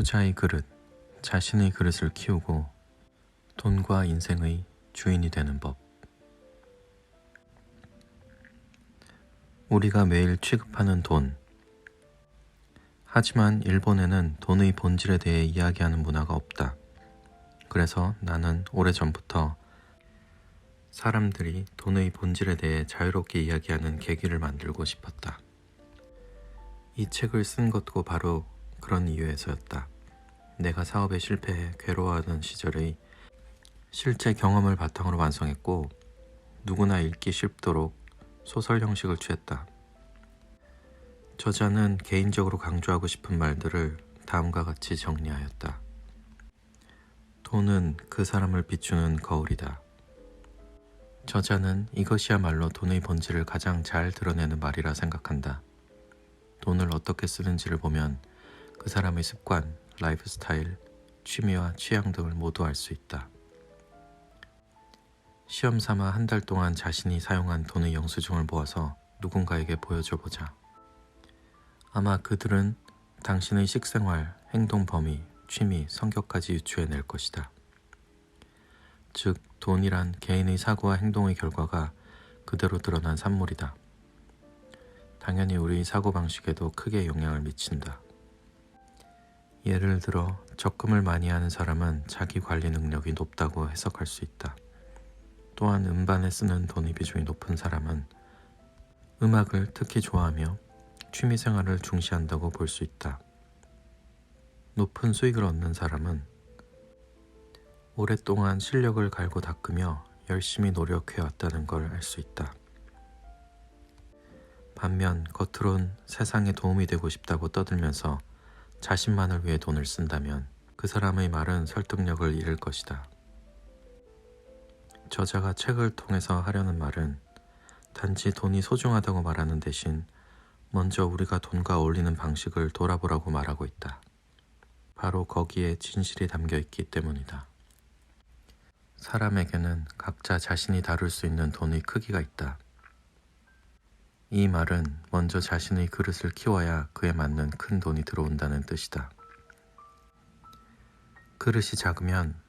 투자의 그릇, 자신의 그릇을 키우고 돈과 인생의 주인이 되는 법. 우리가 매일 취급하는 돈. 하지만 일본에는 돈의 본질에 대해 이야기하는 문화가 없다. 그래서 나는 오래전부터 사람들이 돈의 본질에 대해 자유롭게 이야기하는 계기를 만들고 싶었다. 이 책을 쓴 것도 바로 그런 이유에서였다. 내가 사업에 실패해 괴로워하던 시절의 실제 경험을 바탕으로 완성했고 누구나 읽기 쉽도록 소설 형식을 취했다. 저자는 개인적으로 강조하고 싶은 말들을 다음과 같이 정리하였다. 돈은 그 사람을 비추는 거울이다. 저자는 이것이야말로 돈의 본질을 가장 잘 드러내는 말이라 생각한다. 돈을 어떻게 쓰는지를 보면 그 사람의 습관, 라이프 스타일, 취미와 취향 등을 모두 알 수 있다. 시험 삼아 한 달 동안 자신이 사용한 돈의 영수증을 모아서 누군가에게 보여줘 보자. 아마 그들은 당신의 식생활, 행동 범위, 취미, 성격까지 유추해낼 것이다. 즉, 돈이란 개인의 사고와 행동의 결과가 그대로 드러난 산물이다. 당연히 우리 사고방식에도 크게 영향을 미친다. 예를 들어 적금을 많이 하는 사람은 자기 관리 능력이 높다고 해석할 수 있다. 또한 음반에 쓰는 돈의 비중이 높은 사람은 음악을 특히 좋아하며 취미생활을 중시한다고 볼 수 있다. 높은 수익을 얻는 사람은 오랫동안 실력을 갈고 닦으며 열심히 노력해왔다는 걸 알 수 있다. 반면 겉으론 세상에 도움이 되고 싶다고 떠들면서 자신만을 위해 돈을 쓴다면 그 사람의 말은 설득력을 잃을 것이다. 저자가 책을 통해서 하려는 말은 단지 돈이 소중하다고 말하는 대신 먼저 우리가 돈과 어울리는 방식을 돌아보라고 말하고 있다. 바로 거기에 진실이 담겨 있기 때문이다. 사람에게는 각자 자신이 다룰 수 있는 돈의 크기가 있다. 이 말은 먼저 자신의 그릇을 키워야 그에 맞는 큰 돈이 들어온다는 뜻이다. 그릇이 작으면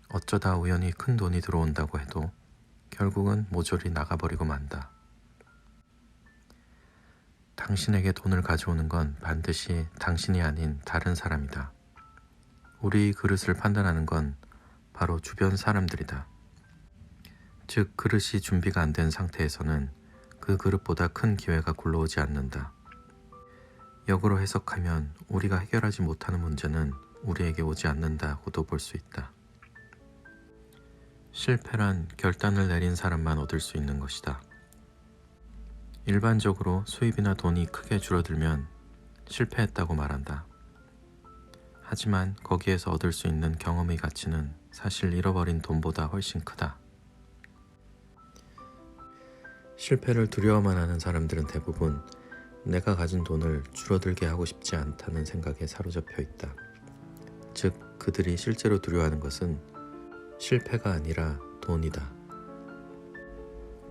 어쩌다 우연히 큰 돈이 들어온다고 해도 결국은 모조리 나가버리고 만다. 당신에게 돈을 가져오는 건 반드시 당신이 아닌 다른 사람이다. 우리의 그릇을 판단하는 건 바로 주변 사람들이다. 즉, 그릇이 준비가 안 된 상태에서는 그 그릇보다 큰 기회가 굴러오지 않는다. 역으로 해석하면 우리가 해결하지 못하는 문제는 우리에게 오지 않는다고도 볼 수 있다. 실패란 결단을 내린 사람만 얻을 수 있는 것이다. 일반적으로 수입이나 돈이 크게 줄어들면 실패했다고 말한다. 하지만 거기에서 얻을 수 있는 경험의 가치는 사실 잃어버린 돈보다 훨씬 크다. 실패를 두려워만 하는 사람들은 대부분 내가 가진 돈을 줄어들게 하고 싶지 않다는 생각에 사로잡혀 있다. 즉, 그들이 실제로 두려워하는 것은 실패가 아니라 돈이다.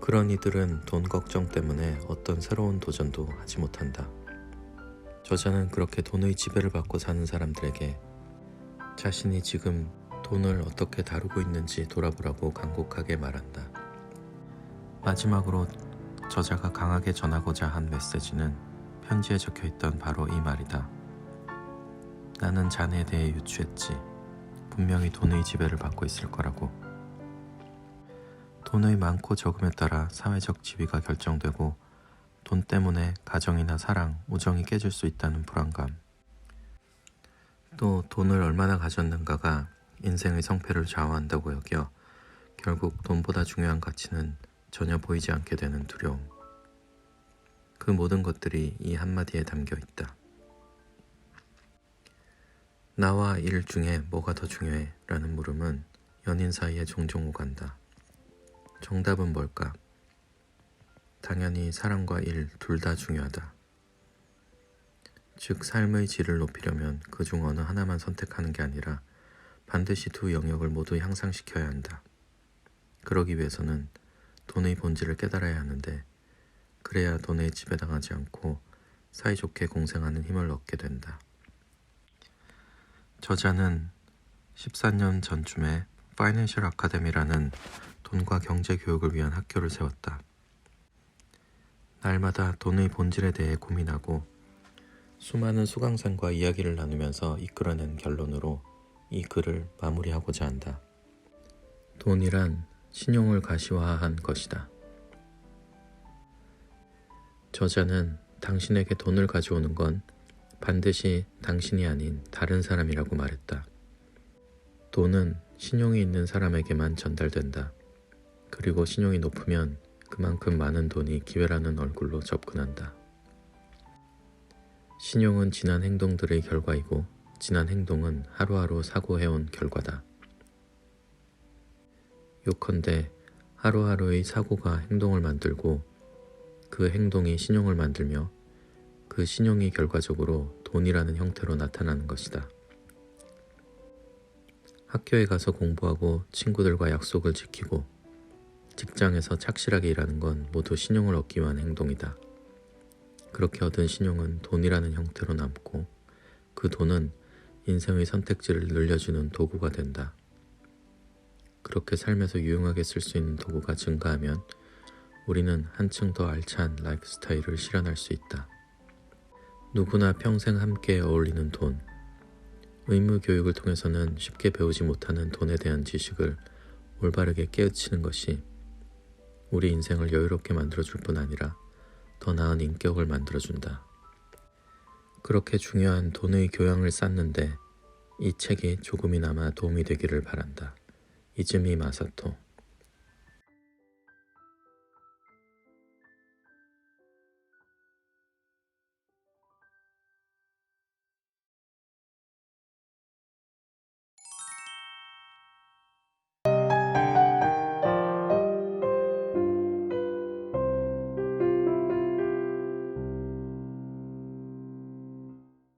그런 이들은 돈 걱정 때문에 어떤 새로운 도전도 하지 못한다. 저자는 그렇게 돈의 지배를 받고 사는 사람들에게 자신이 지금 돈을 어떻게 다루고 있는지 돌아보라고 간곡하게 말한다. 마지막으로 저자가 강하게 전하고자 한 메시지는 편지에 적혀있던 바로 이 말이다. 나는 자네에 대해 유추했지. 분명히 돈의 지배를 받고 있을 거라고. 돈의 많고 적음에 따라 사회적 지위가 결정되고 돈 때문에 가정이나 사랑, 우정이 깨질 수 있다는 불안감. 또 돈을 얼마나 가졌는가가 인생의 성패를 좌우한다고 여겨 결국 돈보다 중요한 가치는 전혀 보이지 않게 되는 두려움. 그 모든 것들이 이 한마디에 담겨 있다. 나와 일 중에 뭐가 더 중요해? 라는 물음은 연인 사이에 종종 오간다. 정답은 뭘까? 당연히 사랑과 일 둘 다 중요하다. 즉, 삶의 질을 높이려면 그중 어느 하나만 선택하는 게 아니라 반드시 두 영역을 모두 향상시켜야 한다. 그러기 위해서는 돈의 본질을 깨달아야 하는데 그래야 돈에 지배당하지 않고 사이좋게 공생하는 힘을 얻게 된다. 저자는 14년 전쯤에 파이낸셜 아카데미라는 돈과 경제 교육을 위한 학교를 세웠다. 날마다 돈의 본질에 대해 고민하고 수많은 수강생과 이야기를 나누면서 이끌어낸 결론으로 이 글을 마무리하고자 한다. 돈이란 신용을 가시화한 것이다. 저자는 당신에게 돈을 가져오는 건 반드시 당신이 아닌 다른 사람이라고 말했다. 돈은 신용이 있는 사람에게만 전달된다. 그리고 신용이 높으면 그만큼 많은 돈이 기회라는 얼굴로 접근한다. 신용은 지난 행동들의 결과이고 지난 행동은 하루하루 사고해온 결과다. 요컨대 하루하루의 사고가 행동을 만들고 그 행동이 신용을 만들며 그 신용이 결과적으로 돈이라는 형태로 나타나는 것이다. 학교에 가서 공부하고 친구들과 약속을 지키고 직장에서 착실하게 일하는 건 모두 신용을 얻기 위한 행동이다. 그렇게 얻은 신용은 돈이라는 형태로 남고 그 돈은 인생의 선택지를 늘려주는 도구가 된다. 그렇게 삶에서 유용하게 쓸 수 있는 도구가 증가하면 우리는 한층 더 알찬 라이프 스타일을 실현할 수 있다. 누구나 평생 함께 어울리는 돈. 의무 교육을 통해서는 쉽게 배우지 못하는 돈에 대한 지식을 올바르게 깨우치는 것이 우리 인생을 여유롭게 만들어줄 뿐 아니라 더 나은 인격을 만들어준다. 그렇게 중요한 돈의 교양을 쌓는데 이 책이 조금이나마 도움이 되기를 바란다. 이즈미 마사토.